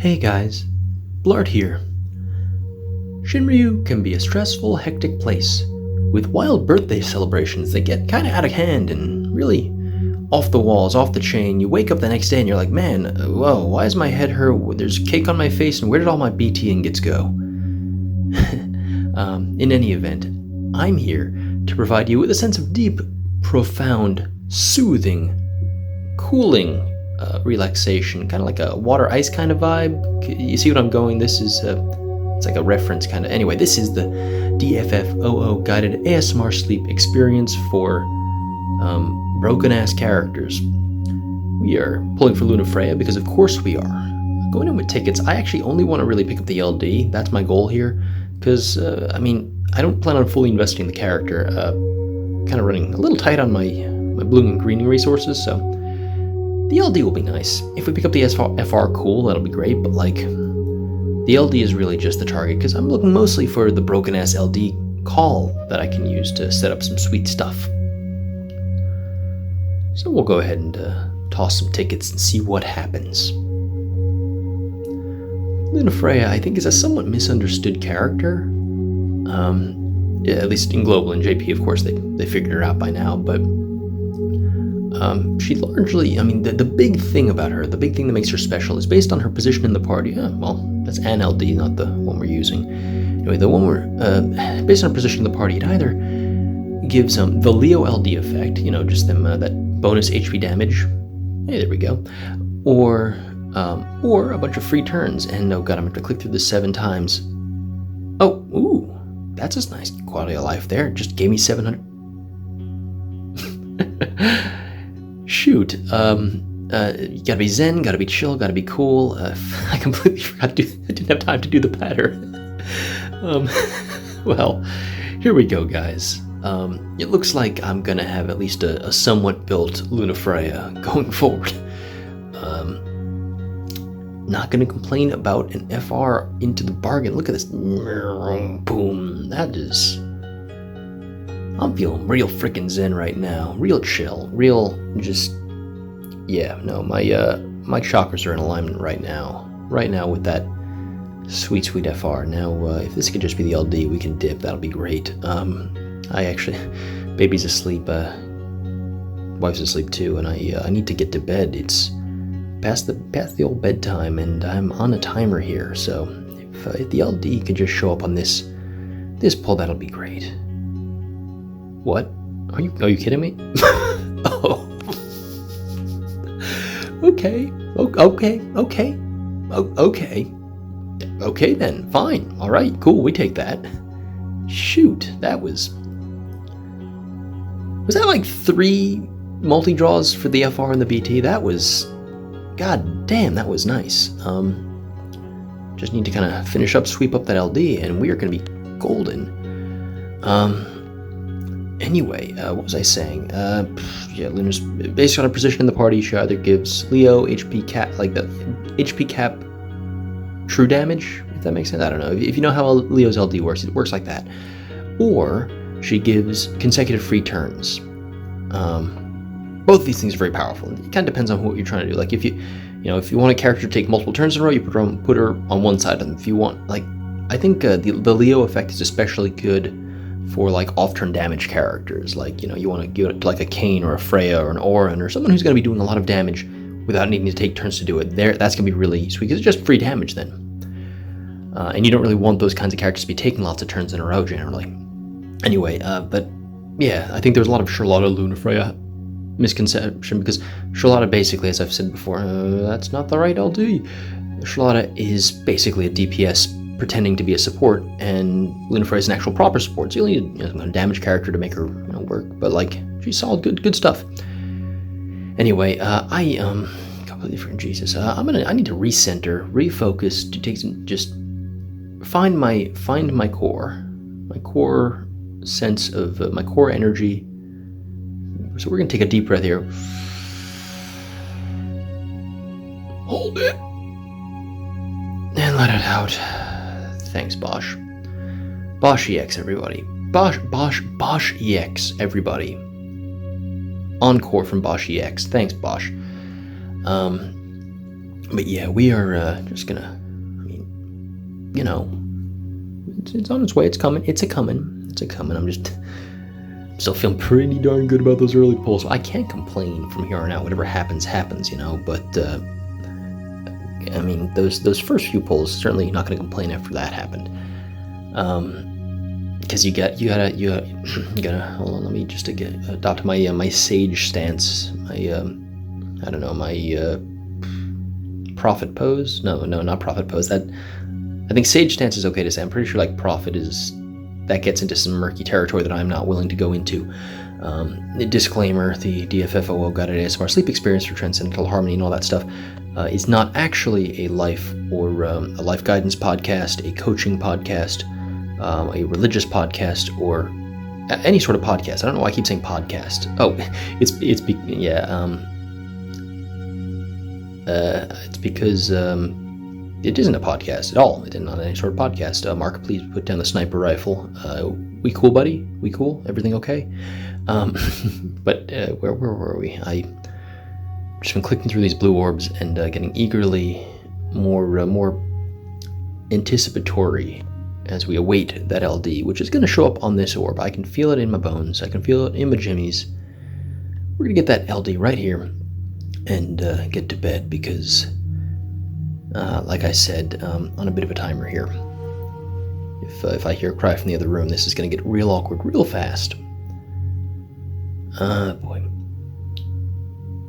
Hey guys, Bl'Art here. Shinryu can be a stressful, hectic place, with wild birthday celebrations that get kinda out of hand and really off the walls, off the chain. You wake up the next day and you're like, man, whoa, why is my head hurt? There's cake on my face and where did all my BT ingots go? In any event, I'm here to provide you with a sense of deep, profound, soothing, cooling relaxation, kind of like a water ice kind of vibe. You see what I'm going? This is it's like a reference kind of. Anyway, this is the DFFOO guided ASMR sleep experience for broken ass characters. We are pulling for Lunafreya because of course we are. Going in with tickets, I actually only want to really pick up the LD. That's my goal here, because I don't plan on fully investing in the character. Kind of running a little tight on my blue and greening resources, so the LD will be nice. If we pick up the FR, cool, that'll be great, but like, the LD is really just the target, because I'm looking mostly for the broken ass LD call that I can use to set up some sweet stuff. So we'll go ahead and toss some tickets and see what happens. Lunafreya, I think, is a somewhat misunderstood character. Yeah, at least in Global and JP, of course, they figured her out by now, but she largely, the big thing about her, the big thing that makes her special is based on her position in the party. Well, that's an LD, not the one we're using. Anyway, the one we're, based on her position in the party, it either gives the Leo LD effect, just them, that bonus HP damage. Hey, there we go. Or a bunch of free turns, and oh god, I'm going to click through this 7 times. Oh, ooh, that's a nice quality of life there. It just gave me 700. Shoot, you gotta be zen, gotta be chill, gotta be cool. I completely forgot I didn't have time to do the pattern. Well, here we go, guys. It looks like I'm gonna have at least a somewhat built Lunafreya going forward. Not gonna complain about an FR into the bargain. Look at this. Boom. That is... I'm feeling real freaking zen right now. Real chill. Real just... Yeah, no, my chakras are in alignment right now. Right now with that sweet, sweet FR. Now, if this could just be the LD, we can dip. That'll be great. I actually... Baby's asleep. Wife's asleep too, and I need to get to bed. It's past the old bedtime, and I'm on a timer here, so if the LD could just show up on this pull, that'll be great. What? Are you kidding me? Oh. Okay. Okay then. Fine. All right. Cool. We take that. Shoot. That was that like 3 multi-draws for the FR and the BT? That was... God damn, that was nice. Just need to kind of finish up, sweep up that LD, and we are going to be golden. Anyway, what was I saying? Yeah, Luna's based on her position in the party. She either gives Leo HP cap, like the HP cap true damage, if that makes sense. I don't know. If you know how Leo's LD works, it works like that. Or she gives consecutive free turns. Both of these things are very powerful. It kind of depends on what you're trying to do. Like if you want a character to take multiple turns in a row, you put her on one side, and if you want, like, I think the Leo effect is especially good for like off-turn damage characters. Like, you want to give it to like a Kane or a Freya or an Orin or someone who's going to be doing a lot of damage without needing to take turns to do it. That's going to be really sweet because it's just free damage then. And you don't really want those kinds of characters to be taking lots of turns in a row generally. Anyway, but yeah, I think there's a lot of Charlotta Lunafreya misconception, because Charlotta, basically, as I've said before, that's not the right LD. Charlotta is basically a DPS pretending to be a support, and Lunafreya is an actual proper support, so you'll need a damage character to make her work, but like, she's solid, good stuff. Anyway, I completely forgot. Jesus, I need to recenter, refocus, to take some, just find my core sense of my core energy. So we're going to take a deep breath here. Hold it. And let it out. Thanks, Bosch. Bosch EX, everybody. Bosch EX, everybody. Encore from Bosch EX. Thanks, Bosch. But yeah, we are just gonna, it's on its way. It's coming. It's a coming. I'm just still feeling pretty darn good about those early polls. I can't complain from here on out. Whatever happens, but those first few polls, certainly not going to complain after that happened. Because you gotta hold on. Let me just adopt my sage stance. My prophet pose. No, not prophet pose. That I think sage stance is okay to say. I'm pretty sure like prophet that gets into some murky territory that I'm not willing to go into. The disclaimer: the DFFOO Guided ASMR Sleep Experience for Transcendental Harmony and all that stuff is not actually a life or a life guidance podcast, a coaching podcast, a religious podcast, or any sort of podcast. I don't know why I keep saying podcast. Oh, it's because it isn't a podcast at all. It is not any sort of podcast. Mark, please put down the sniper rifle. We cool, buddy? We cool? Everything okay? But where were we? I just been clicking through these blue orbs and getting eagerly more anticipatory as we await that LD, which is going to show up on this orb. I can feel it in my bones. I can feel it in my jimmies. We're going to get that LD right here and get to bed because, like I said, on a bit of a timer here. If I hear a cry from the other room, this is going to get real awkward real fast. Boy.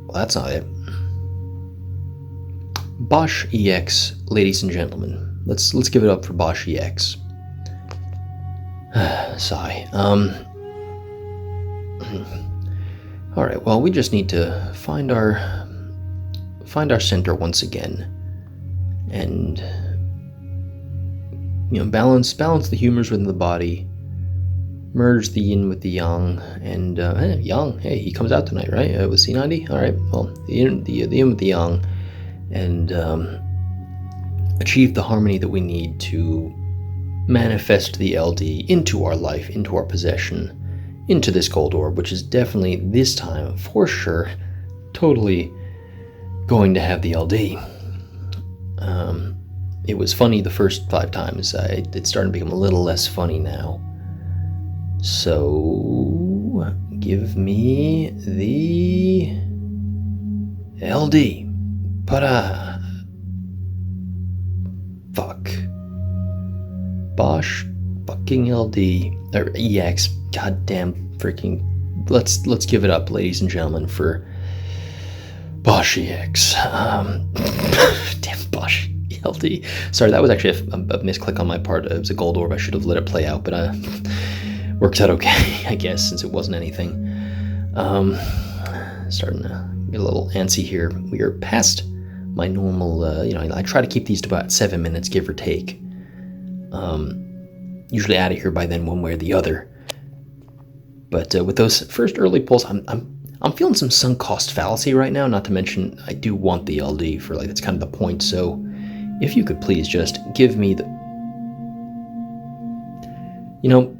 Well, that's not it. Bosch EX, ladies and gentlemen. Let's give it up for Bosch EX. Sigh. All right. Well, we just need to find our center once again, and balance the humors within the body, merge the yin with the yang, and yang. Hey, he comes out tonight, right? With C90. All right. Well, the yin with the yang, and achieve the harmony that we need to manifest the LD into our life, into our possession, into this gold orb, which is definitely this time, for sure, totally going to have the LD. It was funny the first 5 times. It's starting to become a little less funny now. So, give me the LD. Para. Fuck. Bosch fucking LD or EX. Goddamn freaking. Let's give it up, ladies and gentlemen, for Bosch EX. Damn Bosch LD. Sorry, that was actually a misclick on my part. It was a gold orb. I should have let it play out, but works out okay, I guess, since it wasn't anything. Starting to get a little antsy here. We are past my normal, I try to keep these to about 7 minutes, give or take. Usually out of here by then, one way or the other. But with those first early pulls, I'm feeling some sunk cost fallacy right now. Not to mention, I do want the LD for that's kind of the point. So, if you could please just give me the. You know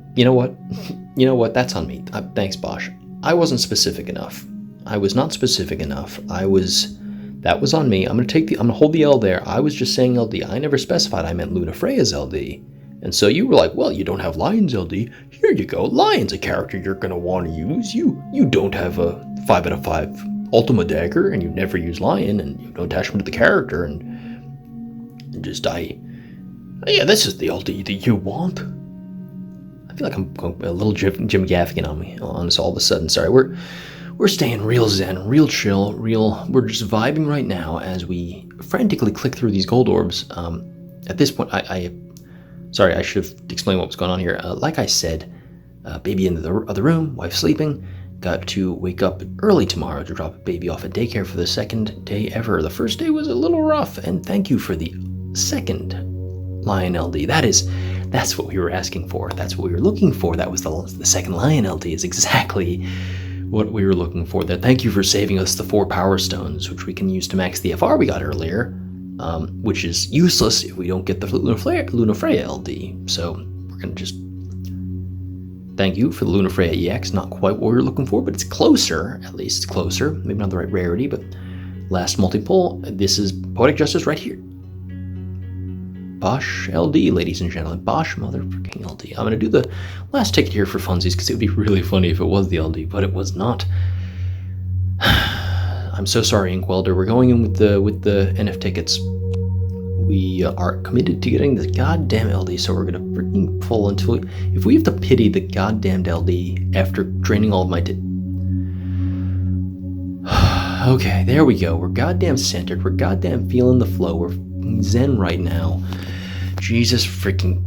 what? That's on me. Thanks, Bosch. I wasn't specific enough. I was not specific enough. That was on me. I'm gonna hold the L there. I was just saying LD. I never specified I meant Lunafreya's LD. And so you were like, well, you don't have Lion's LD. Here you go. Lion's a character you're gonna want to use. You don't have a 5 out of 5 Ultima Dagger, and you never use Lion, and you have no attachment to the character, and just yeah, this is the LD that you want. I feel like I'm going a little Jim Gaffigan on us all of a sudden. Sorry, we're staying real zen, real chill, we're just vibing right now as we frantically click through these gold orbs. At this point, sorry, I should have explained what was going on here. Like I said, baby in the other room, wife sleeping, got to wake up early tomorrow to drop baby off at daycare for the second day ever. The first day was a little rough, and thank you for the second Lion LD. That's what we were asking for. That's what we were looking for. That was the second Lion LD is exactly what we were looking for there. Thank you for saving us the 4 power stones, which we can use to max the FR we got earlier, which is useless if we don't get the Lunafreya LD. So we're going to just thank you for the Lunafreya EX. Not quite what we were looking for, but it's closer. At least it's closer. Maybe not the right rarity, but Last multi-pull. This is Poetic Justice right here. Bosch LD, ladies and gentlemen. Bosch motherfucking LD. I'm going to do the last ticket here for funsies because it would be really funny if it was the LD, but it was not. I'm so sorry, Inkwelder. We're going in with the NF tickets. We are committed to getting the goddamn LD, so we're going to freaking pull until... If we have to pity the goddamned LD after draining all of my... Okay, there we go. We're goddamn centered. We're goddamn feeling the flow. We're zen right now. Jesus freaking...